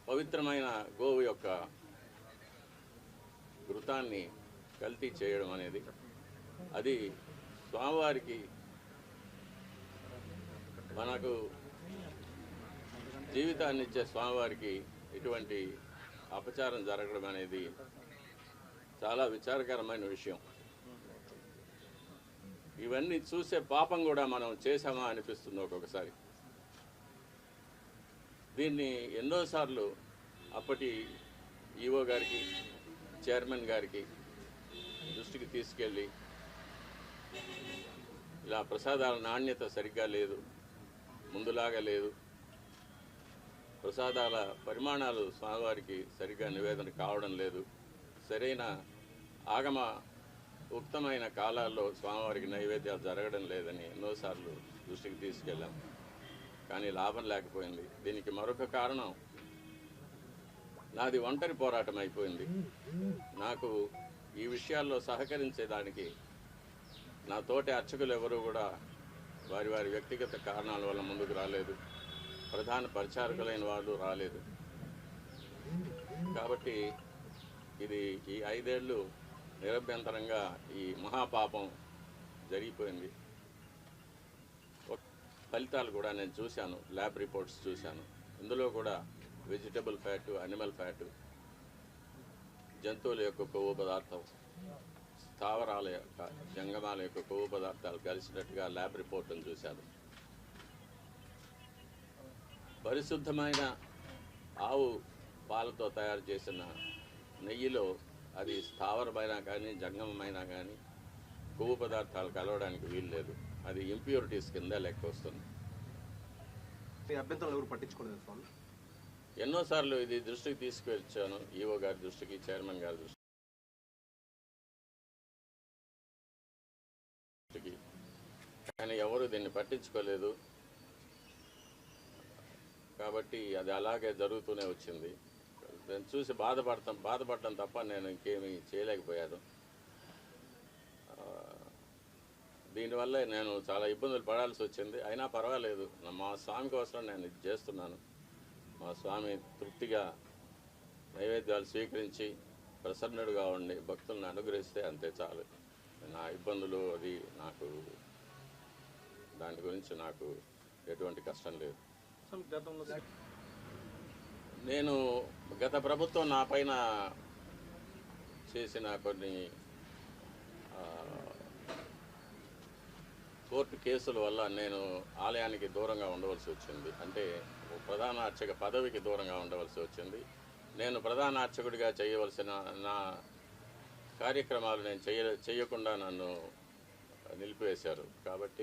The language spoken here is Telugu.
పవిత్రమైన గోవు యొక్క ఘృతాన్ని కల్తీ చేయడం అనేది అది స్వామివారికి మనకు జీవితాన్ని ఇచ్చే స్వామివారికి ఇటువంటి అపచారం జరగడం అనేది చాలా విచారకరమైన విషయం. ఇవన్నీ చూసే పాపం కూడా మనం చేశామా అనిపిస్తుంది ఒక్కొక్కసారి. దీన్ని ఎన్నోసార్లు అప్పటి ఈఓ గారికి, చైర్మన్ గారికి దృష్టికి తీసుకెళ్ళి ఇలా ప్రసాదాల నాణ్యత సరిగ్గా లేదు, ముందులాగా లేదు, ప్రసాదాల పరిమాణాలు స్వామివారికి సరిగ్గా నివేదన కావడం లేదు, సరైన ఆగమ ఉక్తమైన కాలాల్లో స్వామివారికి నైవేద్యాలు జరగడం లేదని ఎన్నోసార్లు దృష్టికి తీసుకెళ్ళాం. కానీ లాభం లేకపోయింది. దీనికి మరొక కారణం నాది ఒంటరి పోరాటం అయిపోయింది. నాకు ఈ విషయాల్లో సహకరించేదానికి నా తోటి అర్చకులు ఎవరూ కూడా వారి వారి వ్యక్తిగత కారణాల వల్ల ముందుకు రాలేదు. ప్రధాన పరిచారకులైన వాళ్ళు రాలేదు. కాబట్టి ఇది ఈ 5 ఏళ్ళు నిరభ్యంతరంగా ఈ మహాపాపం జరిగిపోయింది. ఫలితాలు కూడా నేను చూశాను, ల్యాబ్ రిపోర్ట్స్ చూశాను. ఇందులో కూడా వెజిటబుల్ ఫ్యాటు, అనిమల్ ఫ్యాటు, జంతువుల యొక్క కొవ్వు పదార్థం, స్థావరాల యొక్క జంగమాల యొక్క కొవ్వు పదార్థాలు కలిసినట్టుగా ల్యాబ్ రిపోర్ట్ను చూశాను. పరిశుద్ధమైన ఆవు పాలతో తయారు చేసిన నెయ్యిలో అది స్థావరమైనా కానీ జంగమైనా కానీ కొవ్వు పదార్థాలు కలవడానికి వీలు లేదు. అది ఇంప్యూరిటీస్ కింద లెక్క వస్తుంది. ఎన్నోసార్లు ఇది దృష్టికి తీసుకువచ్చాను, ఈఓ గారి దృష్టికి, చైర్మన్ గారి దృష్టికి, కానీ ఎవరు దీన్ని పట్టించుకోలేదు. కాబట్టి అది అలాగే జరుగుతూనే వచ్చింది. నేను చూసి బాధపడటం తప్ప నేను ఇంకేమీ చేయలేకపోయాను. దీనివల్ల నేను చాలా ఇబ్బందులు పడాల్సి వచ్చింది. అయినా పర్వాలేదు, మా స్వామి కోసం నేను ఇది చేస్తున్నాను. మా స్వామి తృప్తిగా నైవేద్యాలు స్వీకరించి ప్రసన్నుడుగా ఉండి భక్తులను అనుగ్రహిస్తే అంతే చాలు. నా ఇబ్బందులు అది నాకు దాని గురించి నాకు ఎటువంటి కష్టం లేదు. నేను గత ప్రభుత్వం నా పైన చేసిన కొన్ని కోర్టు కేసుల వల్ల నేను ఆలయానికి దూరంగా ఉండవలసి వచ్చింది. అంటే ప్రధాన అర్చక పదవికి దూరంగా ఉండవలసి వచ్చింది. నేను ప్రధాన అర్చకుడిగా చేయవలసిన నా కార్యక్రమాలు నేను చేయకుండా నన్ను నిలిపివేశారు. కాబట్టి